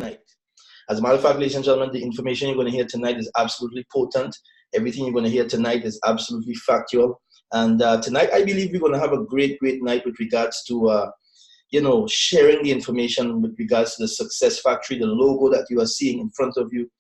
tonight. As a matter of fact, ladies and gentlemen, the information you're going to hear tonight is absolutely potent. Everything you're going to hear tonight is absolutely factual. And tonight, I believe we're going to have a great, great night with regards to, sharing the information with regards to the Success Factory, the logo that you are seeing in front of you.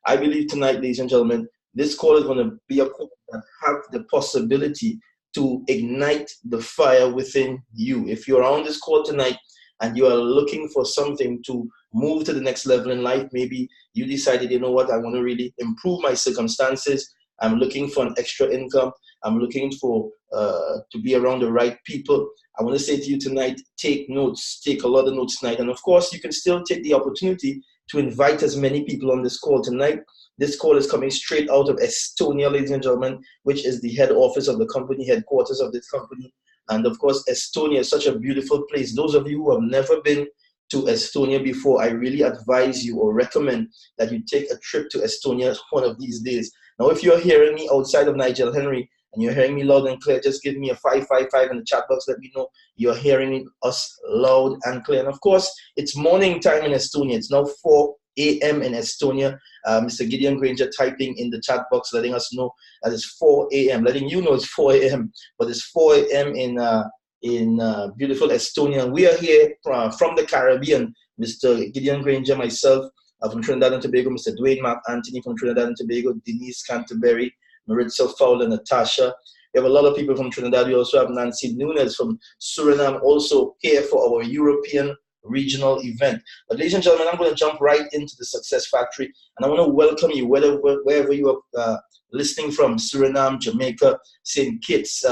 I believe tonight, ladies and gentlemen, this call is going to be a call that have the possibility to ignite the fire within you. If you're on this call tonight and you are looking for something to move to the next level in life, maybe you decided, you know what, I want to really improve my circumstances. I'm looking for an extra income. I'm looking for to be around the right people. I want to say to you tonight, take notes, take a lot of notes tonight. And of course, you can still take the opportunity to invite as many people on this call tonight. This call is coming straight out of Estonia, ladies and gentlemen, which is the head office of the company, headquarters of this company. And of course, Estonia is such a beautiful place. Those of you who have never been to Estonia before, I really advise you or recommend that you take a trip to Estonia one of these days. Now, if you're hearing me outside of Nigel Henry and you're hearing me loud and clear, just give me a 555 in the chat box. Let me know you're hearing us loud and clear. And of course, it's morning time in Estonia. It's now 4 a.m. in Estonia. Mr. Gideon Granger typing in the chat box, letting us know that it's 4 a.m., letting you know it's 4 a.m., but it's 4 a.m. in beautiful Estonia. And we are here from the Caribbean. Mr. Gideon Granger, myself, from Trinidad and Tobago, Mr. Dwayne Mark Anthony from Trinidad and Tobago, Denise Canterbury, Maritza Fowler, Natasha. We have a lot of people from Trinidad. We also have Nancy Nunes from Suriname, also here for our European regional event. But ladies and gentlemen, I'm going to jump right into the Success Factory, and I want to welcome you wherever you are listening from: Suriname, Jamaica, St. Kitts,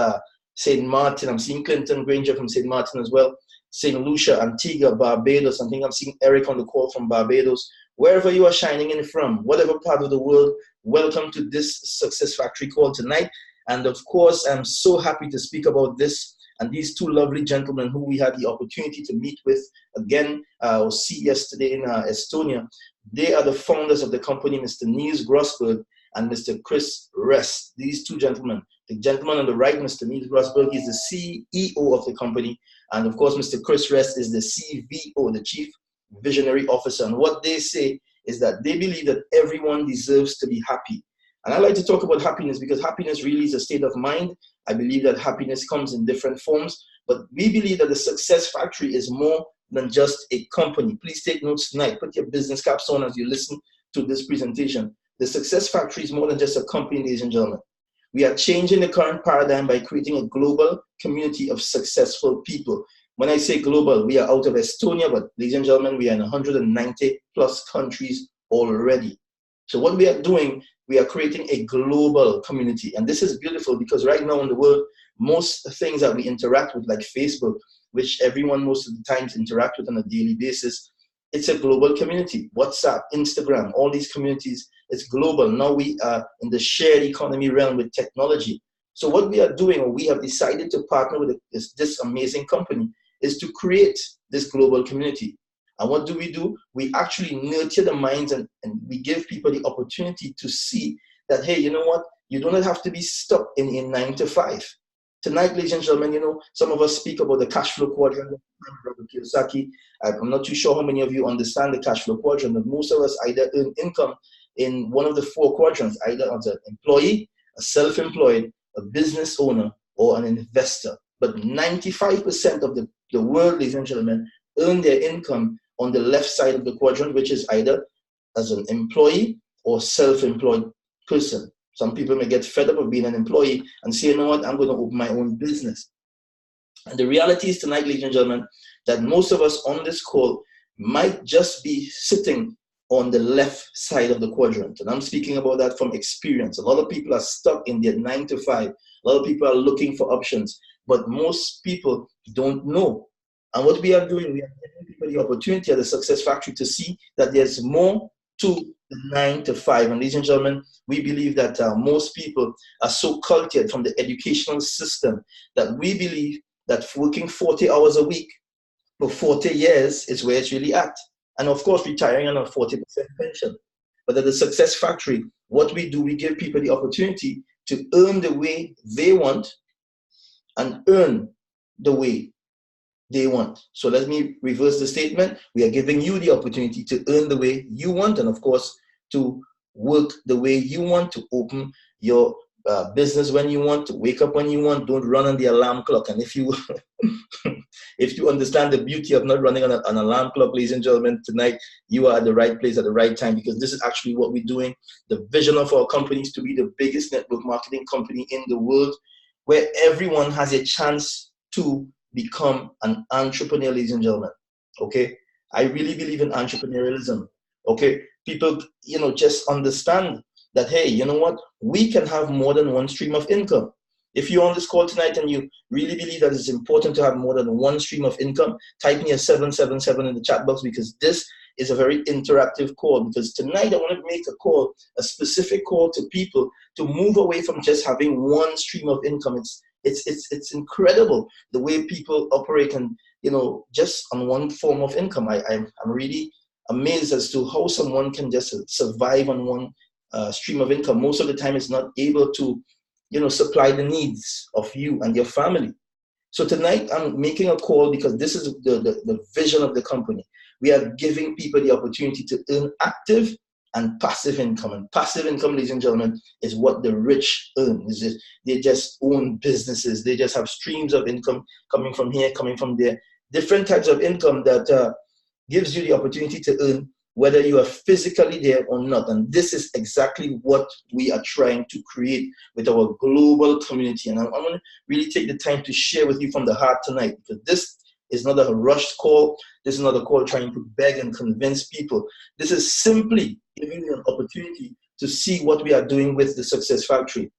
St. Martin. I'm seeing Clinton Granger from St. Martin as well. St. Lucia, Antigua, Barbados. I think I'm seeing Eric on the call from Barbados. Wherever you are shining in from, whatever part of the world, welcome to this Success Factory call tonight. And of course, I'm so happy to speak about this and these two lovely gentlemen who we had the opportunity to meet with again or see yesterday in Estonia. They are the founders of the company, Mr. Niels Grossberg and Mr. Chris Rest. These two gentlemen, the gentleman on the right, Mr. Niels Grossberg, is the CEO of the company. And of course, Mr. Chris Rest is the CVO, the Chief Visionary Officer. And what they say is that they believe that everyone deserves to be happy. And I like to talk about happiness because happiness really is a state of mind. I believe that happiness comes in different forms, but we believe that the Success Factory is more than just a company. Please take notes tonight. Put your business caps on as you listen to this presentation. The Success Factory is more than just a company, ladies and gentlemen. We are changing the current paradigm by creating a global community of successful people. When I say global, we are out of Estonia, but ladies and gentlemen, we are in 190 plus countries already. So what we are doing, we are creating a global community. And this is beautiful because right now in the world, most things that we interact with, like Facebook, which everyone most of the times interact with on a daily basis, it's a global community. WhatsApp, Instagram, all these communities, it's global. Now we are in the shared economy realm with technology. So what we are doing, or we have decided to partner with this amazing company, is to create this global community. And what do? We actually nurture the minds and we give people the opportunity to see that, hey, you know what? You don't have to be stuck in a 9 to 5. Tonight, ladies and gentlemen, you know, some of us speak about the cash flow quadrant. Robert Kiyosaki. I'm not too sure how many of you understand the cash flow quadrant, but most of us either earn income in one of the 4 quadrants, either as an employee, a self-employed, a business owner, or an investor. But 95% of the world, ladies and gentlemen, earn their income on the left side of the quadrant, which is either as an employee or self-employed person. Some people may get fed up of being an employee and say, you know what, I'm going to open my own business. And the reality is tonight, ladies and gentlemen, that most of us on this call might just be sitting on the left side of the quadrant. And I'm speaking about that from experience. A lot of people are stuck in their 9 to 5. A lot of people are looking for options, but most people don't know. And what we are doing, we are giving people the opportunity at the Success Factory to see that there's more to the 9 to 5. And ladies and gentlemen, we believe that most people are so cultured from the educational system that we believe that working 40 hours a week for 40 years is where it's really at. And of course, retiring on a 40% pension. But at the Success Factory, what we do, we give people the opportunity to earn the way they want and earn the way they want. So let me reverse the statement. We are giving you the opportunity to earn the way you want, and of course, to work the way you want, to open your business when you want, to wake up when you want. Don't run on the alarm clock. And if you if you understand the beauty of not running on an alarm clock, ladies and gentlemen, tonight you are at the right place at the right time, because this is actually what we're doing. The vision of our company is to be the biggest network marketing company in the world, where everyone has a chance to become an entrepreneur, ladies and gentlemen. Okay, I really believe in entrepreneurialism. Okay, people, just understand that, hey, you know what, we can have more than one stream of income. If you're on this call tonight and you really believe that it's important to have more than one stream of income, type me a 777 in the chat box, because this is a very interactive call. Because tonight I want to make a call, a specific call to people to move away from just having one stream of income. It's incredible the way people operate, and just on one form of income. I'm really amazed as to how someone can just survive on one stream of income. Most of the time, it's not able to supply the needs of you and your family. So tonight I'm making a call because this is the vision of the company. We are giving people the opportunity to earn active and passive income. And passive income, ladies and gentlemen, is what the rich earn. They just own businesses. They just have streams of income coming from here, coming from there. Different types of income that gives you the opportunity to earn whether you are physically there or not. And this is exactly what we are trying to create with our global community. And I'm going to really take the time to share with you from the heart tonight, because this is not a rushed call. This is not a call trying to beg and convince people. This is simply giving you an opportunity to see what we are doing with the Success Factory.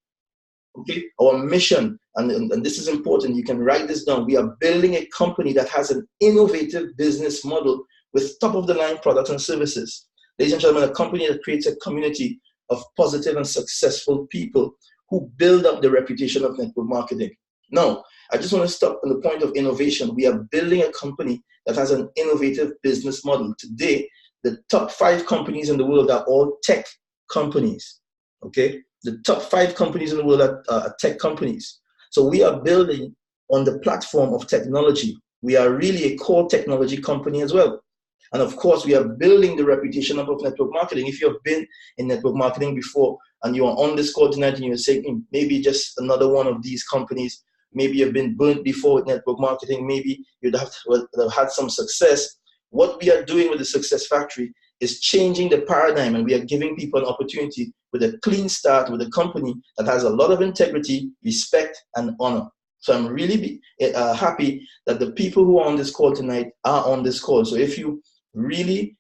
Okay, our mission, and this is important, you can write this down. We are building a company that has an innovative business model with top-of-the-line products and services. Ladies and gentlemen, a company that creates a community of positive and successful people who build up the reputation of network marketing. Now, I just want to stop on the point of innovation. We are building a company that has an innovative business model. Today, the top 5 companies in the world are all tech companies. Okay, the top 5 companies in the world are tech companies. So we are building on the platform of technology. We are really a core technology company as well. And of course, we are building the reputation of network marketing. If you have been in network marketing before and you are on this call tonight and you're saying, maybe just another one of these companies, maybe you've been burnt before with network marketing, maybe you'd have had some success. What we are doing with the Success Factory is changing the paradigm, and we are giving people an opportunity with a clean start, with a company that has a lot of integrity, respect, and honor. So I'm really happy that the people who are on this call tonight are on this call. So if you really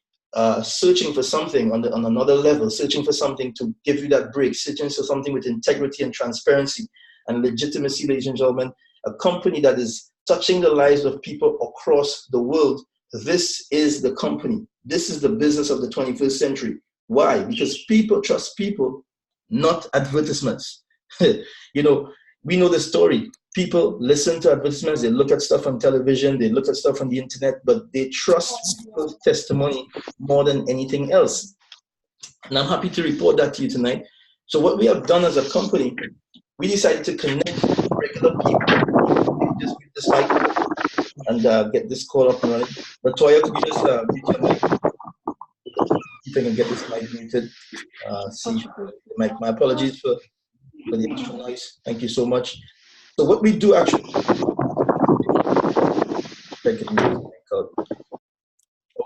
searching for something on another level, searching for something to give you that break, searching for something with integrity and transparency and legitimacy, ladies and gentlemen, a company that is touching the lives of people across the world, this is the company. This is the business of the 21st century. Why? Because people trust people, not advertisements. We know the story. People listen to advertisements, they look at stuff on television, they look at stuff on the internet, but they trust people's testimony more than anything else. And I'm happy to report that to you tonight. So what we have done as a company, we decided to connect regular people. Just mute this mic and get this call up and running. Latoya, could you just mute your mic? If I can get this mic muted. My apologies for the extra noise. Thank you so much. So what we do actually,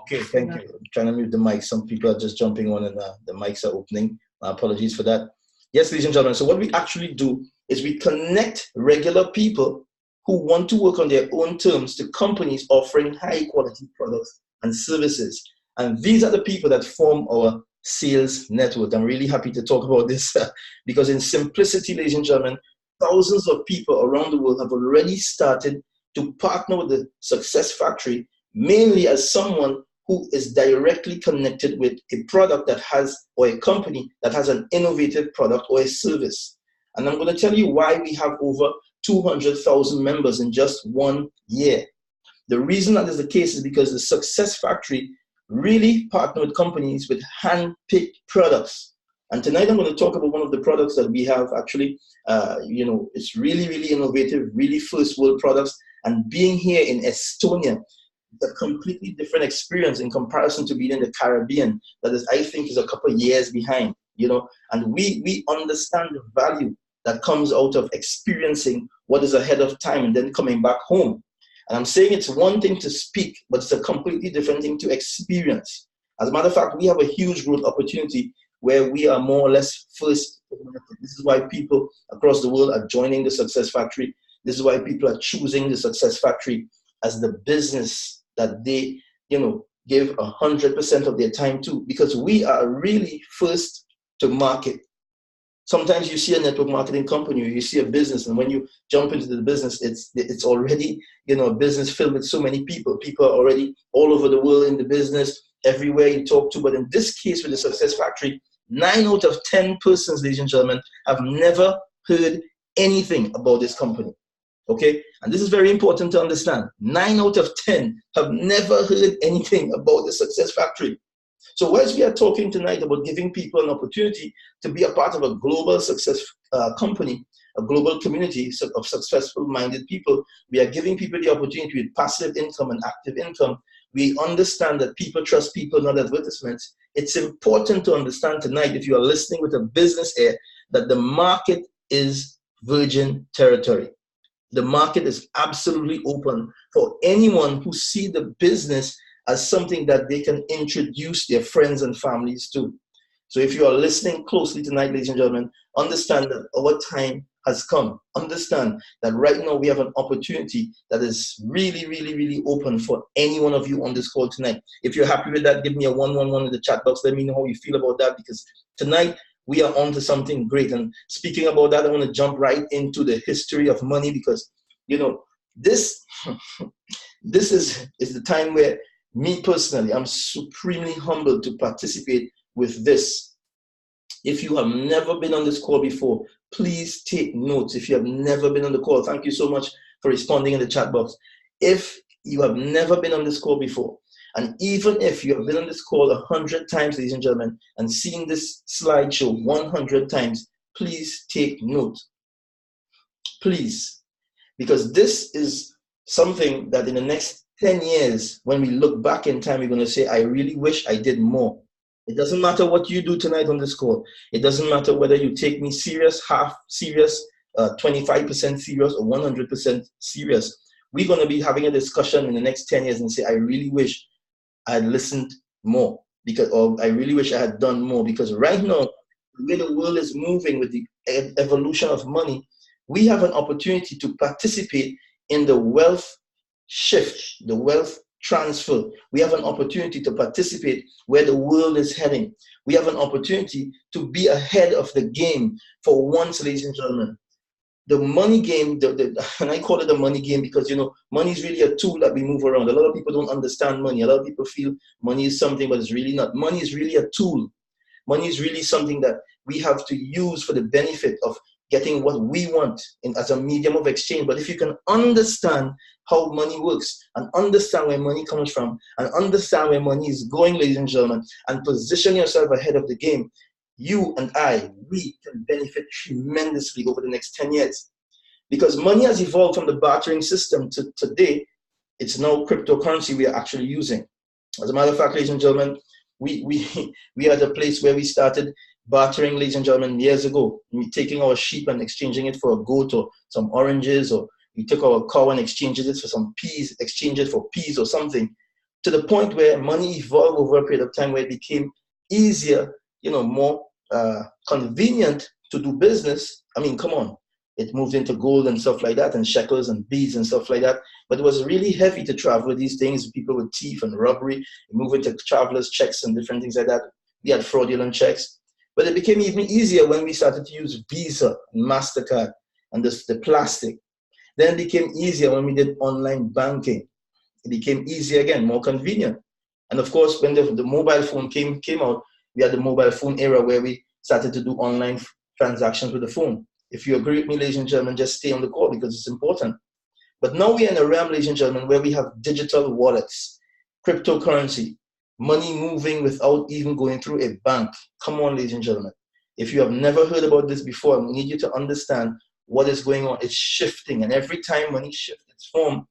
okay, thank you. I'm trying to mute the mic. Some people are just jumping on and the mics are opening. My apologies for that. Yes, ladies and gentlemen, so what we actually do is we connect regular people who want to work on their own terms to companies offering high quality products and services. And these are the people that form our sales network. I'm really happy to talk about this because in simplicity, ladies and gentlemen, thousands of people around the world have already started to partner with the Success Factory, mainly as someone who is directly connected with a product that has, or a company that has an innovative product or a service. And I'm going to tell you why we have over 200,000 members in just 1 year. The reason that is the case is because the Success Factory really partner with companies with hand-picked products. And tonight I'm going to talk about one of the products that we have actually, it's really, really innovative, really first world products. And being here in Estonia, a completely different experience in comparison to being in the Caribbean. That is, I think, is a couple of years behind, you know. And we understand the value that comes out of experiencing what is ahead of time and then coming back home. And I'm saying it's one thing to speak, but it's a completely different thing to experience. As a matter of fact, we have a huge growth opportunity where we are more or less first. This is why people across the world are joining the Success Factory. This is why people are choosing the Success Factory as the business that they, you know, give 100% of their time to, because we are really first to market. Sometimes you see a network marketing company, or you see a business, and when you jump into the business, it's already, you know, a business filled with so many people. People are already all over the world in the business, everywhere you talk to. But in this case, with the Success Factory, 9 out of 10 persons, ladies and gentlemen, have never heard anything about this company. Okay, and this is very important to understand. 9 out of 10 have never heard anything about the Success Factory. So as we are talking tonight about giving people an opportunity to be a part of a global success company, a global community of successful-minded people, we are giving people the opportunity with passive income and active income. We understand that people trust people, not advertisements. It's important to understand tonight, if you are listening with a business ear, that the market is virgin territory. The market is absolutely open for anyone who see the business as something that they can introduce their friends and families to. So if you are listening closely tonight, ladies and gentlemen, understand that our time has come. Understand that right now we have an opportunity that is really, really, really open for any one of you on this call tonight. If you're happy with that, give me a 111 in the chat box. Let me know how you feel about that, because tonight we are on to something great. And speaking about that, I want to jump right into the history of money, because, you know, this is the time where me personally, I'm supremely humbled to participate with this. If you have never been on this call before, please take notes. If you have never been on the call, thank you so much for responding in the chat box. If you have never been on this call before, and even if you have been on this call 100 times, ladies and gentlemen, and seen this slideshow 100 times, please take note. Please. Because this is something that in the next 10 years, when we look back in time, we're going to say, I really wish I did more. It doesn't matter what you do tonight on this call. It doesn't matter whether you take me serious, half serious, 25% serious, or 100% serious. We're going to be having a discussion in the next 10 years and say, I really wish I had listened more, or I really wish I had done more. Because right now, the way the world is moving with the evolution of money, we have an opportunity to participate in the wealth shift, the wealth transfer. We have an opportunity to participate where the world is heading. We have an opportunity to be ahead of the game for once, ladies and gentlemen. The money game, and I call it the money game because, you know, money is really a tool that we move around. A lot of people don't understand money. A lot of people feel money is something, but it's really not. Money is really a tool. Money is really something that we have to use for the benefit of getting what we want as a medium of exchange. But if you can understand how money works and understand where money comes from and understand where money is going, ladies and gentlemen, and position yourself ahead of the game, you and we can benefit tremendously over the next 10 years. Because money has evolved from the bartering system to today. It's now cryptocurrency we are actually using. As a matter of fact, ladies and gentlemen, we are at a place where we started bartering, ladies and gentlemen, years ago. We taking our sheep and exchanging it for a goat or some oranges, or we took our cow and exchanged it for some peas, exchange it for peas or something, to the point where money evolved over a period of time where it became easier, you know, more convenient to do business. I mean, come on. It moved into gold and stuff like that, and shekels and beads and stuff like that. But it was really heavy to travel with these things. People with thief and robbery. It moved into travelers' checks and different things like that. We had fraudulent checks. But it became even easier when we started to use Visa and MasterCard and the plastic. Then it became easier when we did online banking. It became easier again, more convenient. And of course, when the mobile phone came out, we had the mobile phone era where we started to do online transactions with the phone. If you agree with me, ladies and gentlemen, just stay on the call because it's important. But now we're in a realm, ladies and gentlemen, where we have digital wallets, cryptocurrency, money moving without even going through a bank. Come on, ladies and gentlemen. If you have never heard about this before, I need you to understand what is going on. It's shifting, and every time money shifts, its form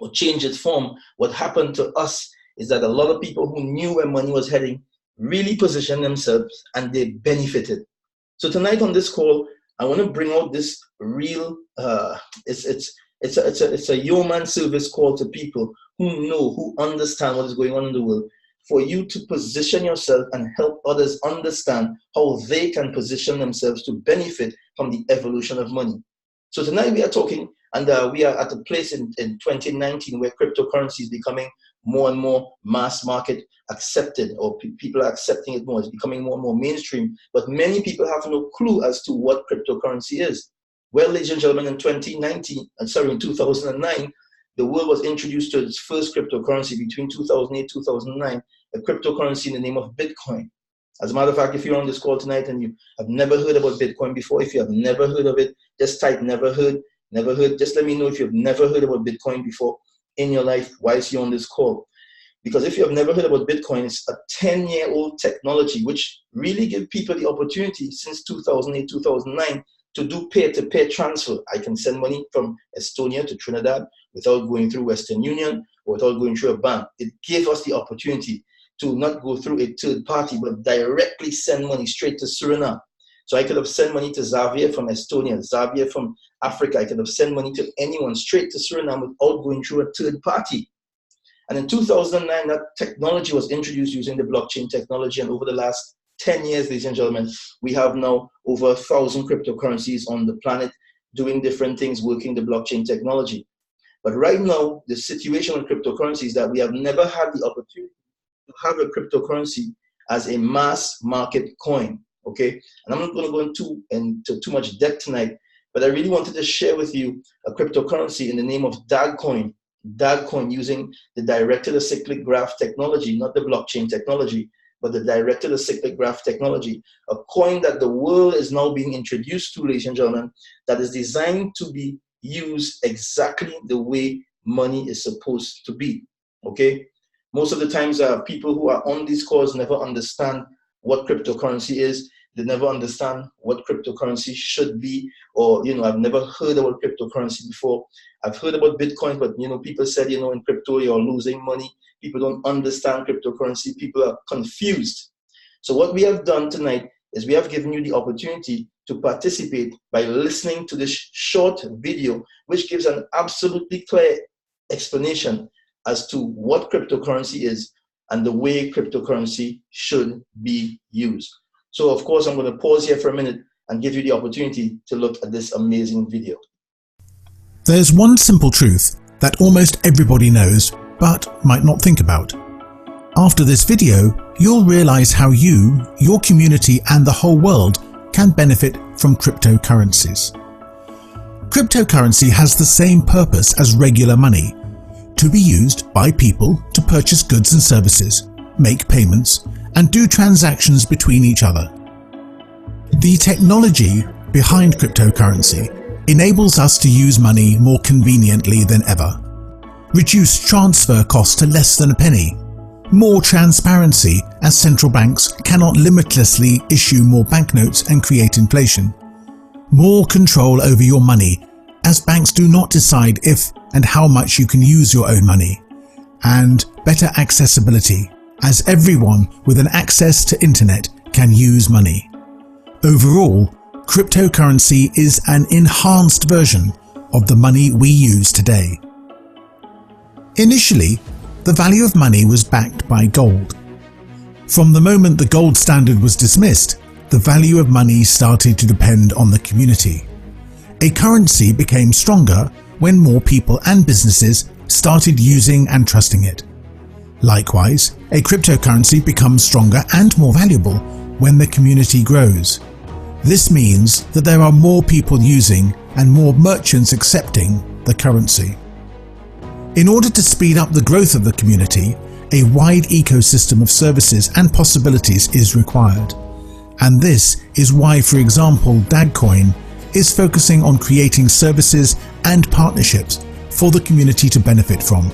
or change its form, what happened to us is that a lot of people who knew where money was heading really positioned themselves and they benefited. So tonight on this call, I want to bring out this real, it's a yeoman service call to people who know, who understand what is going on in the world, for you to position yourself and help others understand how they can position themselves to benefit from the evolution of money. So tonight we are talking, and we are at a place in 2019 where cryptocurrency is becoming more and more mass market accepted, or people are accepting it more. It's becoming more and more mainstream, but many people have no clue as to what cryptocurrency is. Well, ladies and gentlemen, in 2009, the world was introduced to its first cryptocurrency between 2008 2009, a cryptocurrency in the name of Bitcoin. As a matter of fact, if you're on this call tonight and you have never heard about Bitcoin before, if you have never heard of it, just type never heard. Just let me know if you've never heard about Bitcoin before in your life whilst you're on this call. Because if you have never heard about Bitcoin, it's a 10-year-old technology which really gives people the opportunity since 2008, 2009 to do peer-to-peer transfer. I can send money from Estonia to Trinidad without going through Western Union or without going through a bank. It gave us the opportunity to not go through a third party, but directly send money straight to Suriname. So I could have sent money to Xavier from Estonia, Xavier from Africa. I could have sent money to anyone straight to Suriname without going through a third party. And in 2009, that technology was introduced using the blockchain technology. And over the last 10 years, ladies and gentlemen, we have now over 1,000 cryptocurrencies on the planet doing different things, working the blockchain technology. But right now, the situation with cryptocurrency is that we have never had the opportunity to have a cryptocurrency as a mass market coin, okay? And I'm not going to go into too much depth tonight, but I really wanted to share with you a cryptocurrency in the name of Dagcoin. Dagcoin, using the direct-to-the-cyclic graph technology, not the blockchain technology, but the direct-to-the-cyclic graph technology, a coin that the world is now being introduced to, ladies and gentlemen, that is designed to be used exactly the way money is supposed to be, okay? Most of the times, people who are on these calls never understand what cryptocurrency is. They never understand what cryptocurrency should be, or, I've never heard about cryptocurrency before. I've heard about Bitcoin, but, people said, in crypto, you're losing money. People don't understand cryptocurrency. People are confused. So what we have done tonight is we have given you the opportunity to participate by listening to this short video, which gives an absolutely clear explanation as to what cryptocurrency is and the way cryptocurrency should be used. So, of course, I'm going to pause here for a minute and give you the opportunity to look at this amazing video. There's one simple truth that almost everybody knows, but might not think about. After this video, you'll realize how you, your community, and the whole world can benefit from cryptocurrencies. Cryptocurrency has the same purpose as regular money: to be used by people to purchase goods and services, make payments, and do transactions between each other. The technology behind cryptocurrency enables us to use money more conveniently than ever, reduce transfer costs to less than a penny, more transparency as central banks cannot limitlessly issue more banknotes and create inflation, more control over your money as banks do not decide if and how much you can use your own money, and better accessibility as everyone with an access to internet can use money. Overall, cryptocurrency is an enhanced version of the money we use today. Initially, the value of money was backed by gold. From the moment the gold standard was dismissed, the value of money started to depend on the community. A currency became stronger when more people and businesses started using and trusting it. Likewise, a cryptocurrency becomes stronger and more valuable when the community grows. This means that there are more people using and more merchants accepting the currency. In order to speed up the growth of the community, a wide ecosystem of services and possibilities is required. And this is why, for example, Dagcoin is focusing on creating services and partnerships for the community to benefit from.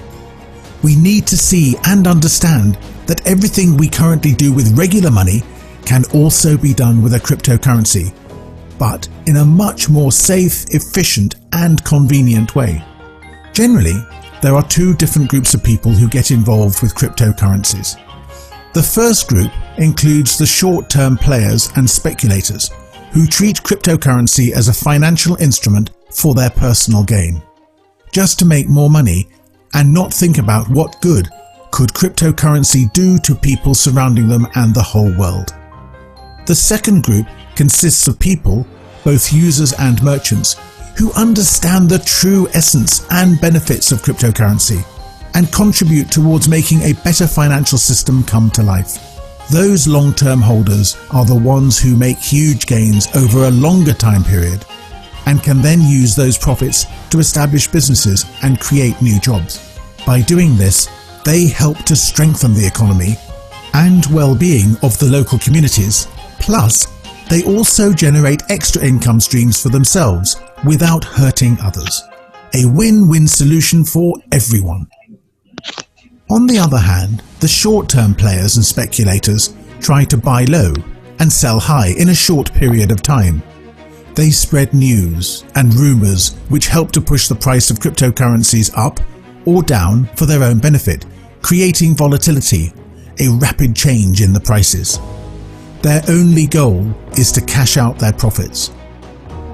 We need to see and understand that everything we currently do with regular money can also be done with a cryptocurrency, but in a much more safe, efficient, and convenient way. Generally, there are two different groups of people who get involved with cryptocurrencies. The first group includes the short-term players and speculators who treat cryptocurrency as a financial instrument for their personal gain, just to make more money and not think about what good could cryptocurrency do to people surrounding them and the whole world. The second group consists of people, both users and merchants, who understand the true essence and benefits of cryptocurrency and contribute towards making a better financial system come to life. Those long-term holders are the ones who make huge gains over a longer time period and can then use those profits to establish businesses and create new jobs. By doing this, they help to strengthen the economy and well-being of the local communities. Plus, they also generate extra income streams for themselves without hurting others. A win-win solution for everyone. On the other hand, the short-term players and speculators try to buy low and sell high in a short period of time. They spread news and rumors which help to push the price of cryptocurrencies up or down for their own benefit, creating volatility, a rapid change in the prices. Their only goal is to cash out their profits.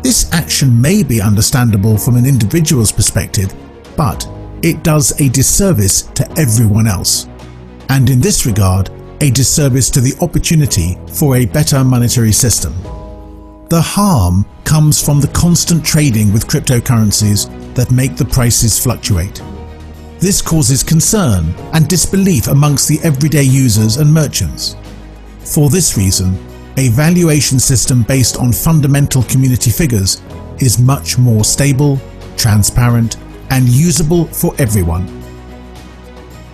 This action may be understandable from an individual's perspective, but it does a disservice to everyone else, and in this regard, a disservice to the opportunity for a better monetary system. The harm comes from the constant trading with cryptocurrencies that make the prices fluctuate. This causes concern and disbelief amongst the everyday users and merchants. For this reason, a valuation system based on fundamental community figures is much more stable, transparent, and usable for everyone.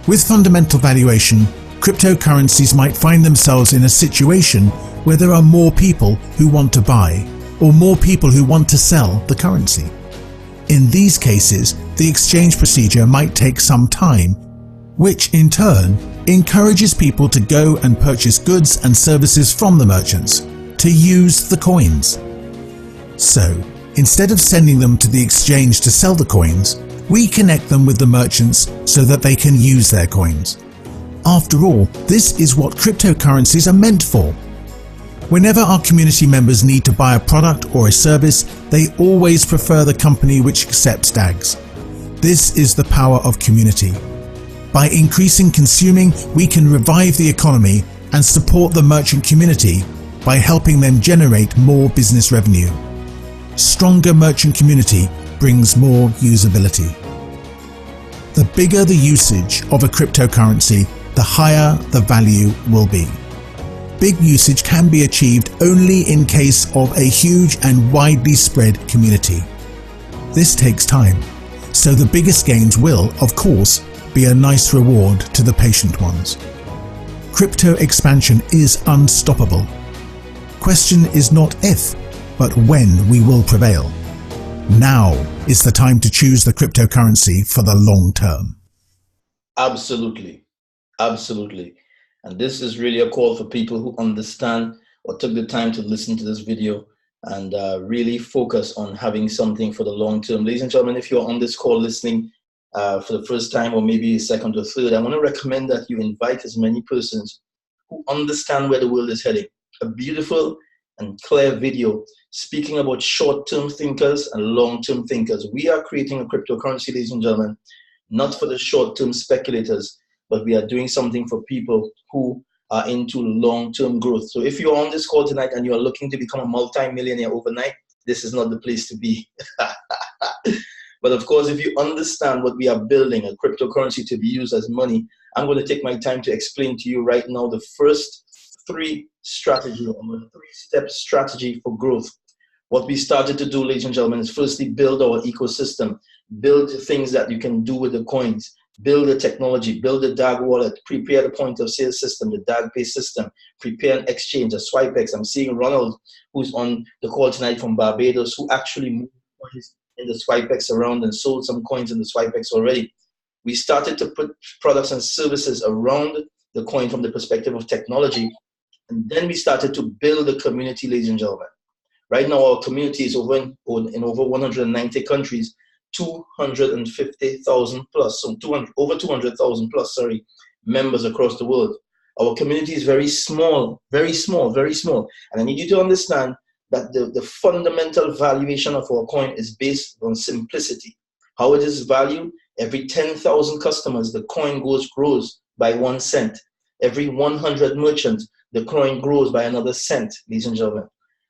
With fundamental valuation, cryptocurrencies might find themselves in a situation where there are more people who want to buy or more people who want to sell the currency. In these cases, the exchange procedure might take some time, which in turn encourages people to go and purchase goods and services from the merchants to use the coins. So, instead of sending them to the exchange to sell the coins, we connect them with the merchants so that they can use their coins. After all, this is what cryptocurrencies are meant for. Whenever our community members need to buy a product or a service, they always prefer the company which accepts DAGs. This is the power of community. By increasing consuming, we can revive the economy and support the merchant community by helping them generate more business revenue. Stronger merchant community brings more usability. The bigger the usage of a cryptocurrency, the higher the value will be. Big usage can be achieved only in case of a huge and widely spread community. This takes time, so the biggest gains will, of course, be a nice reward to the patient ones. Crypto expansion is unstoppable. Question is not if, but when we will prevail. Now is the time to choose the cryptocurrency for the long term. Absolutely. Absolutely. And this is really a call for people who understand or took the time to listen to this video and really focus on having something for the long term. Ladies and gentlemen, if you're on this call listening for the first time or maybe second or third, I want to recommend that you invite as many persons who understand where the world is heading. A beautiful and clear video speaking about short-term thinkers and long-term thinkers. We are creating a cryptocurrency, ladies and gentlemen, not for the short-term speculators, but we are doing something for people who are into long-term growth. So if you're on this call tonight and you're looking to become a multi-millionaire overnight, this is not the place to be. But of course, if you understand what we are building, a cryptocurrency to be used as money, I'm going to take my time to explain to you right now the first three-step strategy for growth. What we started to do, ladies and gentlemen, is firstly build our ecosystem, build things that you can do with the coins, build the technology, build the DAG wallet, prepare the point of sale system, the DAG Pay system, prepare an exchange, a SwipeX. I'm seeing Ronald, who's on the call tonight from Barbados, who actually moved coins in the SwipeX around and sold some coins in the SwipeX already. We started to put products and services around the coin from the perspective of technology. And then we started to build a community, ladies and gentlemen. Right now, our community is in over 190 countries. 250,000 plus, so over 200,000 plus, sorry, members across the world. Our community is very small, very small, very small. And I need you to understand that the fundamental valuation of our coin is based on simplicity. How it is valued: every 10,000 customers, the coin grows by 1 cent. Every 100 merchants, the coin grows by another cent, ladies and gentlemen.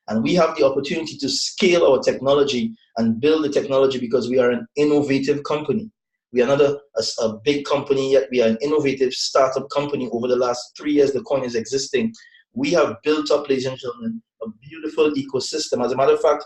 And we have the opportunity to scale our technology and build the technology because we are an innovative company. We are not a big company yet. We are an innovative startup company. Over the last 3 years, the coin is existing. We have built up, ladies and gentlemen, a beautiful ecosystem. As a matter of fact,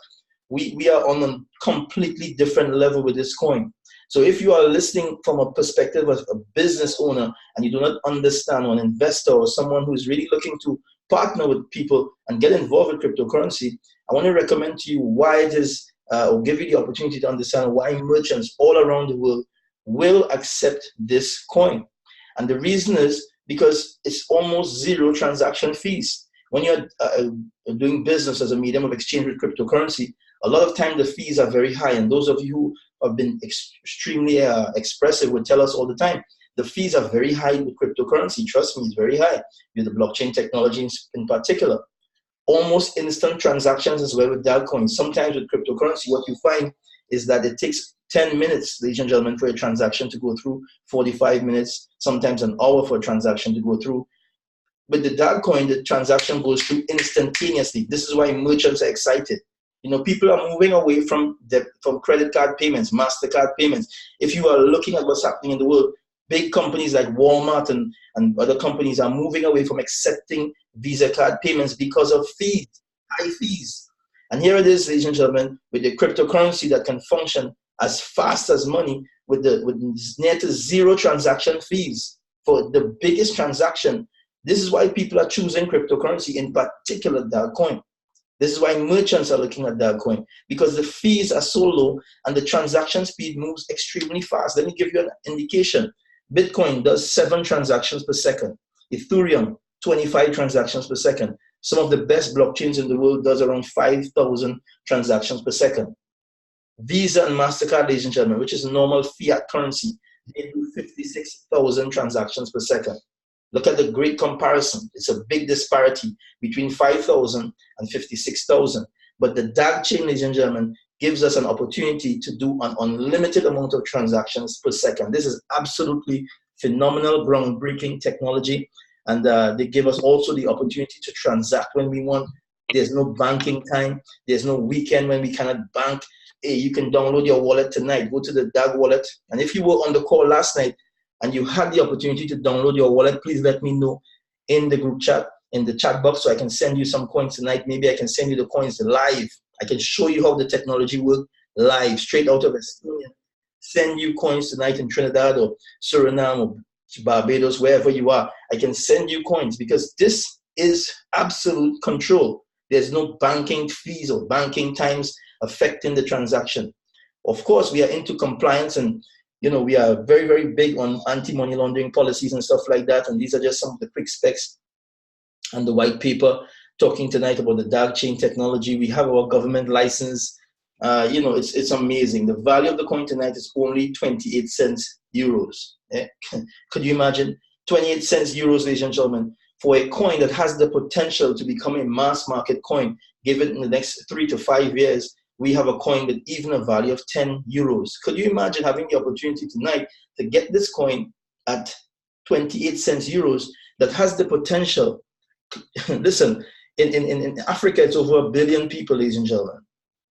we are on a completely different level with this coin. So if you are listening from a perspective of a business owner and you do not understand, or an investor or someone who is really looking to partner with people and get involved with cryptocurrency, I want to recommend to you why it is, or give you the opportunity to understand why merchants all around the world will accept this coin. And the reason is because it's almost zero transaction fees. When you're doing business as a medium of exchange with cryptocurrency, a lot of time the fees are very high. And those of you who have been extremely expressive would tell us all the time, the fees are very high with cryptocurrency. Trust me, it's very high with the blockchain technology in particular. Almost instant transactions as well with Dalcoin. Sometimes with cryptocurrency, what you find is that it takes 10 minutes, ladies and gentlemen, for a transaction to go through, 45 minutes, sometimes an hour for a transaction to go through. With the Dalcoin, the transaction goes through instantaneously. This is why merchants are excited. You know, people are moving away from credit card payments, MasterCard payments. If you are looking at what's happening in the world, big companies like Walmart and other companies are moving away from accepting Visa card payments because of fees, high fees. And here it is, ladies and gentlemen, with the cryptocurrency that can function as fast as money with near to zero transaction fees for the biggest transaction. This is why people are choosing cryptocurrency, in particular Dalcoin. This is why merchants are looking at Dalcoin, because the fees are so low and the transaction speed moves extremely fast. Let me give you an indication. Bitcoin does 7 transactions per second. Ethereum, 25 transactions per second. Some of the best blockchains in the world does around 5,000 transactions per second. Visa and MasterCard, ladies and gentlemen, which is normal fiat currency, they do 56,000 transactions per second. Look at the great comparison. It's a big disparity between 5,000 and 56,000. But the DAG chain, ladies and gentlemen, gives us an opportunity to do an unlimited amount of transactions per second. This is absolutely phenomenal, groundbreaking technology. And they give us also the opportunity to transact when we want. There's no banking time. There's no weekend when we cannot bank. Hey, you can download your wallet tonight. Go to the DAG wallet. And if you were on the call last night and you had the opportunity to download your wallet, please let me know in the group chat, in the chat box, so I can send you some coins tonight. Maybe I can send you the coins live. I can show you how the technology works live, straight out of Estonia. Send you coins tonight in Trinidad or Suriname or Barbados, wherever you are. I can send you coins because this is absolute control. There's no banking fees or banking times affecting the transaction. Of course, we are into compliance, and we are very, very big on anti-money laundering policies and stuff like that. And these are just some of the quick specs and the white paper talking tonight about the DAG chain technology. We have our government license. It's amazing. The value of the coin tonight is only 28 cents euros. Could you imagine? 28 cents euros, ladies and gentlemen, for a coin that has the potential to become a mass market coin. Give it in the next 3 to 5 years, we have a coin with even a value of 10 euros. Could you imagine having the opportunity tonight to get this coin at 28 cents euros that has the potential? Listen, in Africa, it's over 1 billion people, ladies and gentlemen.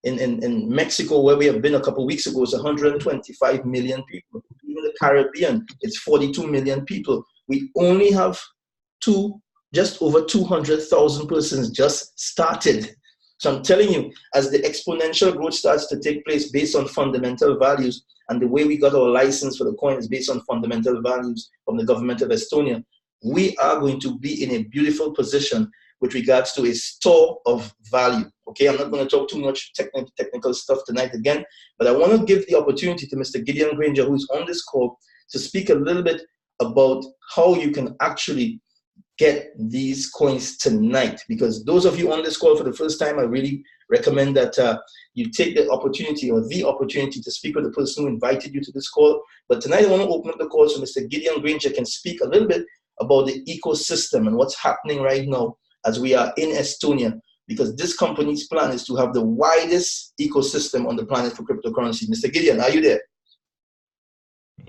In Mexico, where we have been a couple of weeks ago, it's 125 million people. Even the Caribbean, it's 42 million people. We only have just over 200,000 persons just started. So I'm telling you, as the exponential growth starts to take place based on fundamental values, and the way we got our license for the coin is based on fundamental values from the government of Estonia, we are going to be in a beautiful position with regards to a store of value. Okay, I'm not going to talk too much technical stuff tonight again, but I want to give the opportunity to Mr. Gideon Granger, who's on this call, to speak a little bit about how you can actually get these coins tonight. Because those of you on this call for the first time, I really recommend that you take the opportunity to speak with the person who invited you to this call. But tonight I want to open up the call so Mr. Gideon Granger can speak a little bit about the ecosystem and what's happening right now as we are in Estonia, because this company's plan is to have the widest ecosystem on the planet for cryptocurrency. Mr. Gideon, are you there?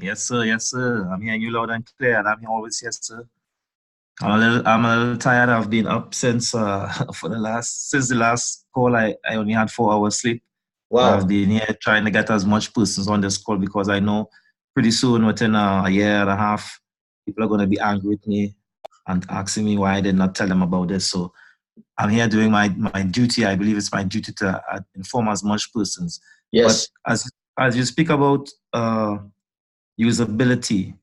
Yes, sir. Yes, sir. I'm hearing you loud and clear, and I'm always yes, sir. I'm a little tired. I've been up since since the last call. I only had 4 hours sleep. Wow. I've been here trying to get as much persons on this call because I know pretty soon, within a year and a half, people are going to be angry with me and asking me why I did not tell them about this. So I'm here doing my duty. I believe it's my duty to inform as much persons. Yes. But as you speak about usability,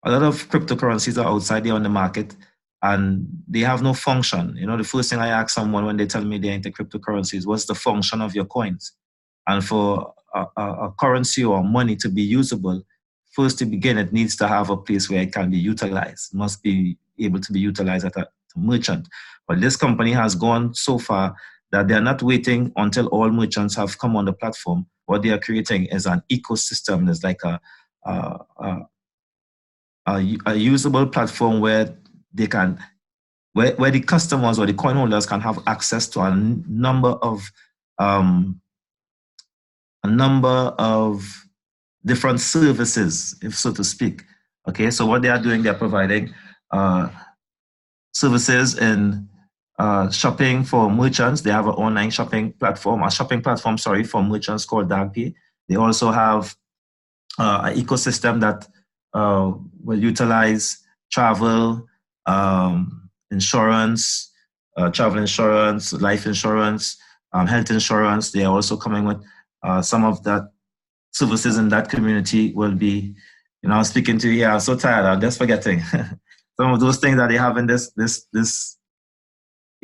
a lot of cryptocurrencies are outside there on the market and they have no function. You know, the first thing I ask someone when they tell me they're into cryptocurrencies, what's the function of your coins? And for a currency or money to be usable, first to begin, it needs to have a place where it can be utilized. It must be able to be utilized at a merchant. But this company has gone so far that they're not waiting until all merchants have come on the platform. What they are creating is an ecosystem. It's like a usable platform where they can, where the customers or the coin holders can have access to a number of different services, if so to speak. Okay, so what they are doing, they're providing services in shopping for merchants. They have an online shopping platform, for merchants called DAGPay. They also have an ecosystem that will utilize travel, insurance, travel insurance, life insurance, health insurance. They are also coming with some of that services in that community will be, you know, speaking to you here. I'm so tired, I'm just forgetting. Some of those things that they have in this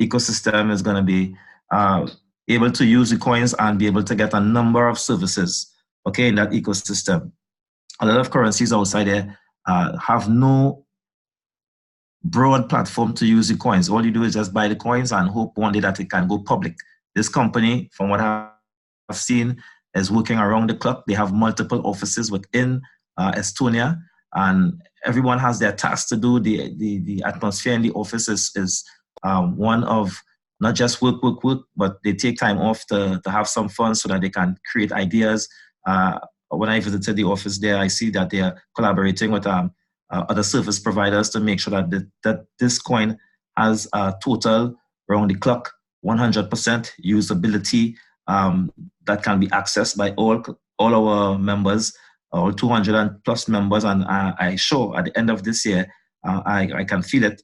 ecosystem is going to be able to use the coins and be able to get a number of services, okay, in that ecosystem. A lot of currencies outside there have no broad platform to use the coins. All you do is just buy the coins and hope one day that it can go public. This company, from what I've seen, is working around the clock. They have multiple offices within Estonia, and everyone has their tasks to do. The atmosphere in the office is one of not just work, but they take time off to have some fun so that they can create ideas. When I visited the office there, I see that they are collaborating with other service providers to make sure that this coin has a total around the clock 100% usability that can be accessed by all our members, all 200 plus members. And I show at the end of this year, I can feel it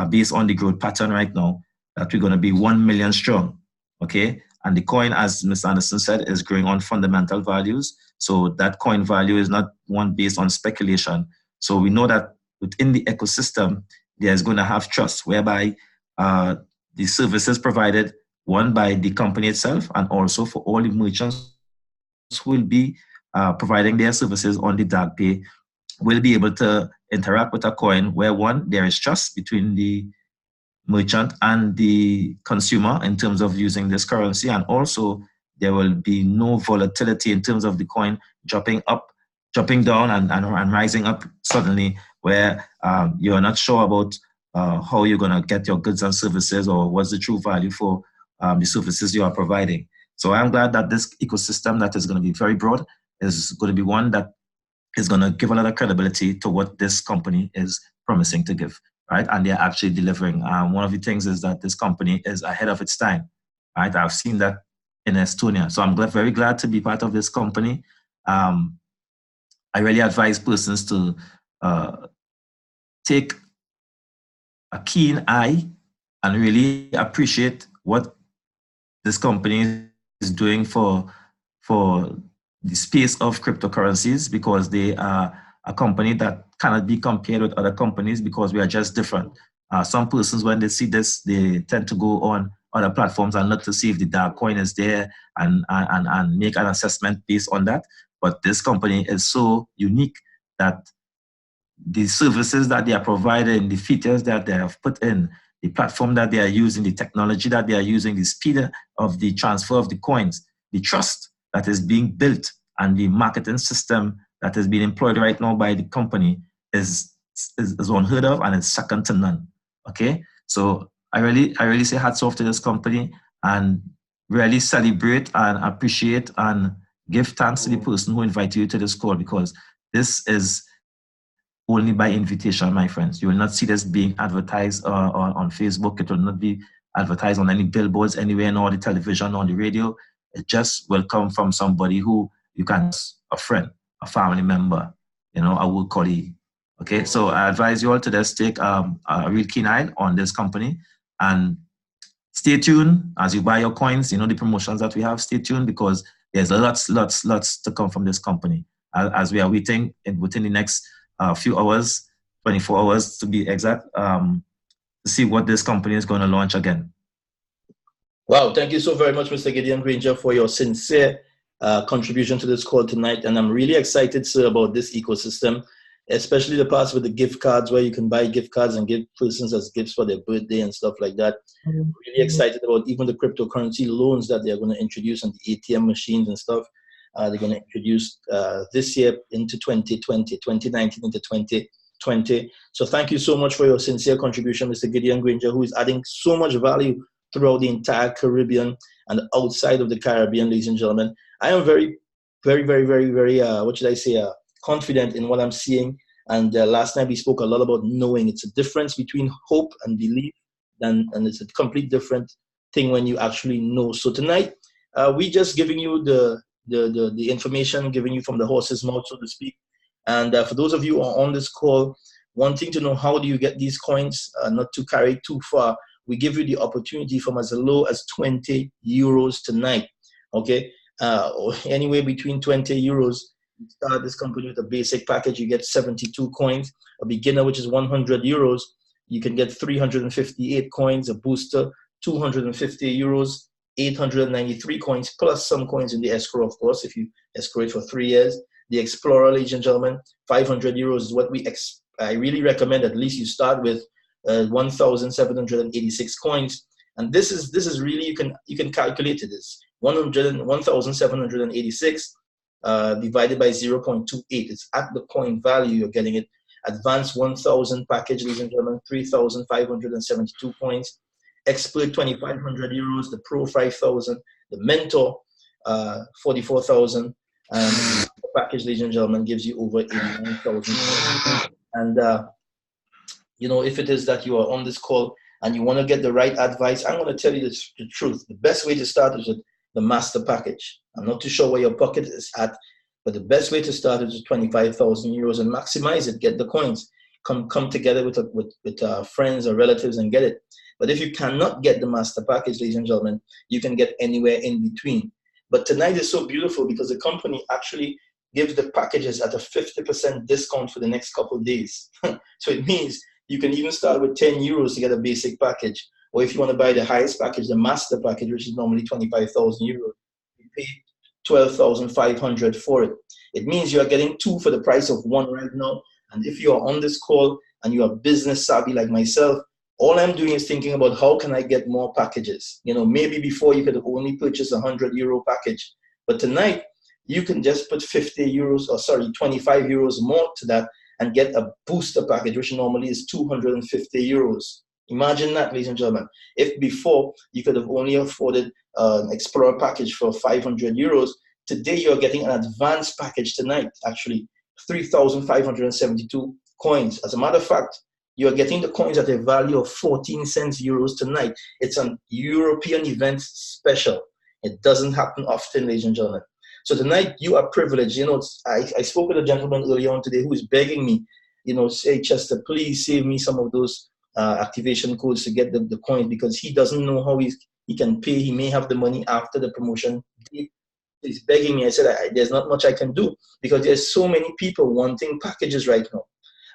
based on the growth pattern right now, that we're going to be 1 million strong, okay? And the coin, as Mr. Anderson said, is growing on fundamental values. So that coin value is not one based on speculation. So we know that within the ecosystem, there's going to have trust, whereby the services provided, one by the company itself, and also for all the merchants who will be providing their services on the DAGPay, will be able to interact with a coin where, one, there is trust between the merchant and the consumer in terms of using this currency, and also there will be no volatility in terms of the coin dropping down and rising up suddenly, where you're not sure about how you're going to get your goods and services, or what's the true value for the services you are providing. So I'm glad that this ecosystem that is going to be very broad is going to be one that is going to give a lot of credibility to what this company is promising to give, right? And they're actually delivering. One of the things is that this company is ahead of its time, right? I've seen that in Estonia. So I'm very glad to be part of this company. I really advise persons to take a keen eye and really appreciate what this company is doing for the space of cryptocurrencies, because they are a company that cannot be compared with other companies because we are just different. Some persons, when they see this, they tend to go on other platforms and look to see if the dark coin is there and make an assessment based on that. But this company is so unique that the services that they are providing, the features that they have put in, the platform that they are using, the technology that they are using, the speed of the transfer of the coins, the trust that is being built, and the marketing system that is being employed right now by the company is unheard of and is second to none. Okay, so I really say hats off to this company and really celebrate and appreciate and give thanks to the person who invited you to this call, because this is only by invitation, my friends. You will not see this being advertised on Facebook. It will not be advertised on any billboards anywhere, nor the television or the radio. It just will come from somebody who you can, a friend, a family member, a work colleague. Okay, so I advise you all to just take a real keen eye on this company and stay tuned as you buy your coins. The promotions that we have, stay tuned, because there's lots to come from this company as we are waiting within the next few hours, 24 hours to be exact, to see what this company is going to launch again. Wow, thank you so very much, Mr. Gideon Granger, for your sincere contribution to this call tonight. And I'm really excited, sir, about this ecosystem, especially the parts with the gift cards, where you can buy gift cards and give persons as gifts for their birthday and stuff like that. I'm really excited about even the cryptocurrency loans that they're going to introduce, and the ATM machines and stuff. They're going to introduce this year into 2019 into 2020. So thank you so much for your sincere contribution, Mr. Gideon Granger, who is adding so much value throughout the entire Caribbean and outside of the Caribbean, ladies and gentlemen. I am very, very, very, very, very, confident in what I'm seeing. And last night we spoke a lot about knowing. It's a difference between hope and belief, and it's a complete different thing when you actually know. So tonight, we just giving you the information, giving you from the horse's mouth, so to speak. And for those of you who are on this call wanting to know how do you get these coins, not to carry too far, we give you the opportunity from as low as 20 euros tonight. Okay, or anywhere between 20 euros. You start this company with a basic package, you get 72 coins. A beginner, which is 100 euros, you can get 358 coins. A booster, 250 euros, 893 coins, plus some coins in the escrow, of course, if you escrow it for 3 years. The Explorer, ladies and gentlemen, 500 euros is what I really recommend. At least you start with 1,786 coins. And this is really, you can calculate it as 1,786 divided by 0.28. It's at the coin value you're getting it. Advanced 1,000 package, ladies and gentlemen, 3,572 coins. Expert, 2,500 euros. The Pro, 5,000. The Mentor, 44,000. And the package, ladies and gentlemen, gives you over 89,000. And if it is that you are on this call and you want to get the right advice, I'm going to tell you the truth. The best way to start is with the master package. I'm not too sure where your pocket is at, but the best way to start is with 25,000 euros and maximize it. Get the coins. Come together with friends or relatives and get it. But if you cannot get the master package, ladies and gentlemen, you can get anywhere in between. But tonight is so beautiful because the company actually gives the packages at a 50% discount for the next couple of days. So it means you can even start with 10 euros to get a basic package. Or if you want to buy the highest package, the master package, which is normally 25,000 euros, you pay 12,500 for it. It means you are getting 2 for the price of 1 right now. And if you are on this call and you are business savvy like myself, all I'm doing is thinking about how can I get more packages. Maybe before you could only purchase a 100 euro package. But tonight, you can just put 25 euros more to that and get a booster package, which normally is 250 euros. Imagine that, ladies and gentlemen. If before you could have only afforded an Explorer package for 500 euros, today you're getting an advanced package tonight, actually, 3,572 coins. As a matter of fact, you're getting the coins at a value of 14 cents euros tonight. It's an European event special. It doesn't happen often, ladies and gentlemen. So tonight, you are privileged. I spoke with a gentleman earlier on today who is begging me, say, Chester, please save me some of those activation codes to get the coin, because he doesn't know how he can pay. He may have the money after the promotion. He's begging me. I said, there's not much I can do because there's so many people wanting packages right now.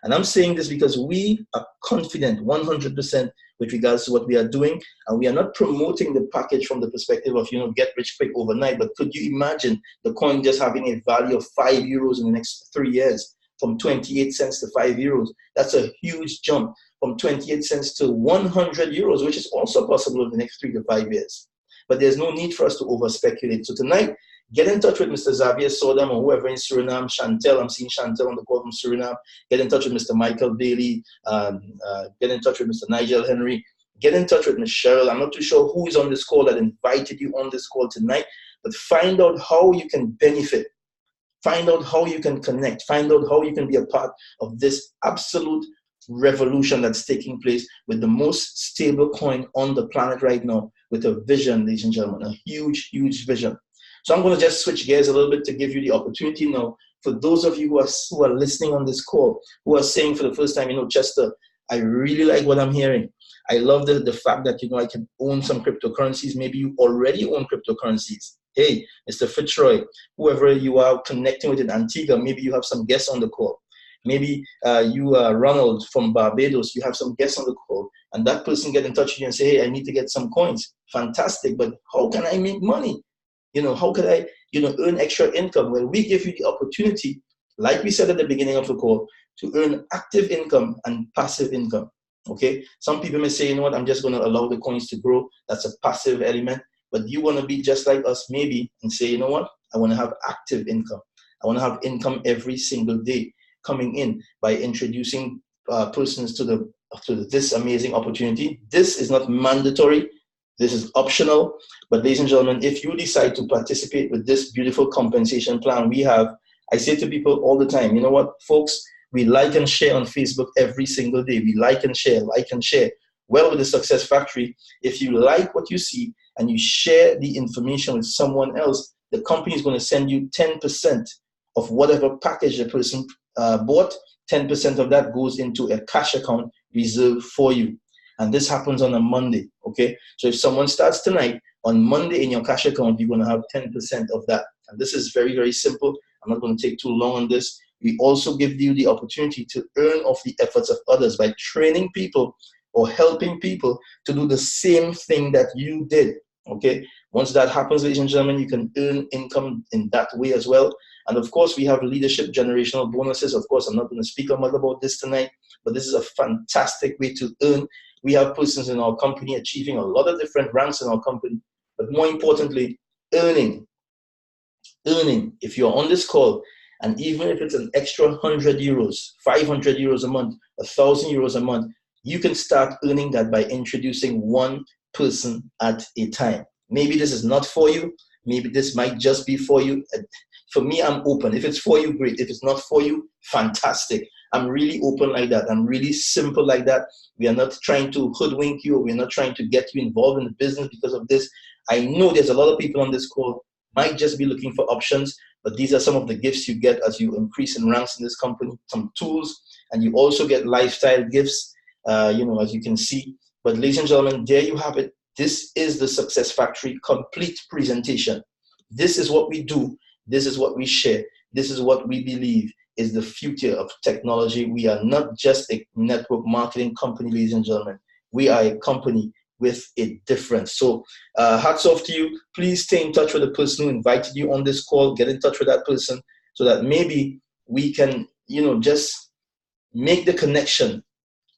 And I'm saying this because we are confident 100% with regards to what we are doing. And we are not promoting the package from the perspective of, get rich quick overnight. But could you imagine the coin just having a value of 5 euros in the next 3 years? from 28 cents to 5 euros. That's a huge jump from 28 cents to 100 euros, which is also possible in the next 3 to 5 years. But there's no need for us to over speculate. So tonight, get in touch with Mr. Xavier Sodam or whoever in Suriname. Chantel, I'm seeing Chantel on the call from Suriname. Get in touch with Mr. Michael Bailey. Get in touch with Mr. Nigel Henry. Get in touch with Ms. Cheryl. I'm not too sure who is on this call that invited you on this call tonight, but find out how you can benefit. Find out how you can connect. Find out how you can be a part of this absolute revolution that's taking place with the most stable coin on the planet right now, with a vision, ladies and gentlemen, a huge, huge vision. So I'm going to just switch gears a little bit to give you the opportunity now for those of you who are listening on this call, who are saying for the first time, Chester, I really like what I'm hearing. I love the fact that, I can own some cryptocurrencies. Maybe you already own cryptocurrencies. Hey, Mr. Fitzroy, whoever you are connecting with in Antigua, maybe you have some guests on the call. Maybe you are Ronald from Barbados, you have some guests on the call, and that person get in touch with you and say, hey, I need to get some coins. Fantastic, but how can I make money? How could I, earn extra income? Well, we give you the opportunity, like we said at the beginning of the call, to earn active income and passive income. Okay, some people may say, you know what, I'm just going to allow the coins to grow. That's a passive element. But you want to be just like us, maybe, and say, you know what, I want to have active income. I want to have income every single day coming in by introducing persons to this amazing opportunity. This is not mandatory. This is optional. But ladies and gentlemen, if you decide to participate with this beautiful compensation plan we have, I say to people all the time, you know what, folks, we like and share on Facebook every single day. We like and share, like and share. Well, with the Success Factory, if you like what you see and you share the information with someone else, the company is going to send you 10% of whatever package the person bought. 10% of that goes into a cash account reserved for you. And this happens on a Monday, okay? So if someone starts tonight, on Monday in your cash account, you're going to have 10% of that. And this is very, very simple. I'm not going to take too long on this. We also give you the opportunity to earn off the efforts of others by training people or helping people to do the same thing that you did, okay? Once that happens, ladies and gentlemen, you can earn income in that way as well. And of course, we have leadership generational bonuses. Of course, I'm not going to speak much about this tonight, but this is a fantastic way to earn. We have persons in our company achieving a lot of different ranks in our company, but more importantly, earning. If you're on this call, and even if it's an extra 100 euros, 500 euros a month, 1,000 euros a month, you can start earning that by introducing one person at a time. Maybe this is not for you. Maybe this might just be for you. For me, I'm open. If it's for you, great. If it's not for you, fantastic. I'm really open like that. I'm really simple like that. We are not trying to hoodwink you. We're not trying to get you involved in the business because of this. I know there's a lot of people on this call might just be looking for options, but these are some of the gifts you get as you increase in ranks in this company, some tools, and you also get lifestyle gifts, as you can see. But ladies and gentlemen, there you have it. This is the Success Factory complete presentation. This is what we do. This is what we share. This is what we believe is the future of technology. We are not just a network marketing company, ladies and gentlemen. We are a company with a difference. So hats off to you. Please stay in touch with the person who invited you on this call. Get in touch with that person so that maybe we can, just make the connection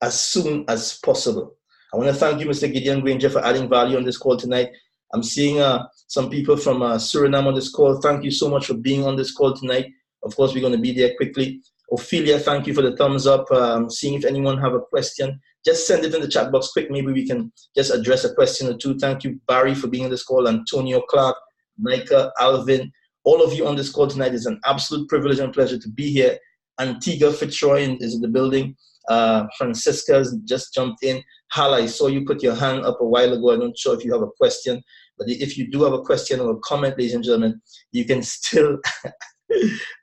as soon as possible. I want to thank you, Mr. Gideon Granger, for adding value on this call tonight. I'm seeing some people from Suriname on this call. Thank you so much for being on this call tonight. Of course, we're going to be there quickly. Ophelia, thank you for the thumbs up. Seeing if anyone have a question, just send it in the chat box quick. Maybe we can just address a question or two. Thank you, Barry, for being on this call. Antonio Clark, Micah, Alvin, all of you on this call tonight. It's an absolute privilege and pleasure to be here. Antigua Fitzroy is in the building. Francisca's just jumped in. Hal, I saw you put your hand up a while ago. I'm not sure if you have a question, but if you do have a question or a comment, ladies and gentlemen, you can still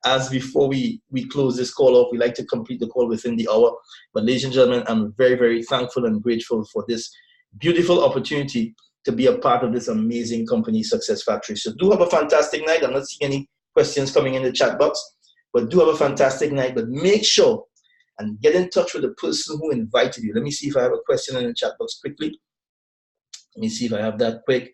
ask before we close this call off. We like to complete the call within the hour. But ladies and gentlemen, I'm very, very thankful and grateful for this beautiful opportunity to be a part of this amazing company, Success Factory. So do have a fantastic night. I'm not seeing any questions coming in the chat box, but do have a fantastic night. But make sure and get in touch with the person who invited you. Let me see if I have a question in the chat box quickly. Let me see if I have that quick.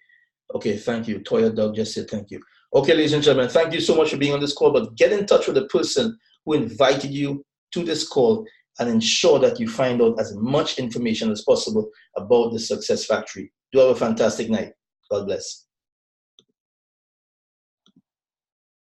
Okay, thank you. Toya Doug just said thank you. Okay, ladies and gentlemen, thank you so much for being on this call, but get in touch with the person who invited you to this call and ensure that you find out as much information as possible about the Success Factory. Do have a fantastic night. God bless.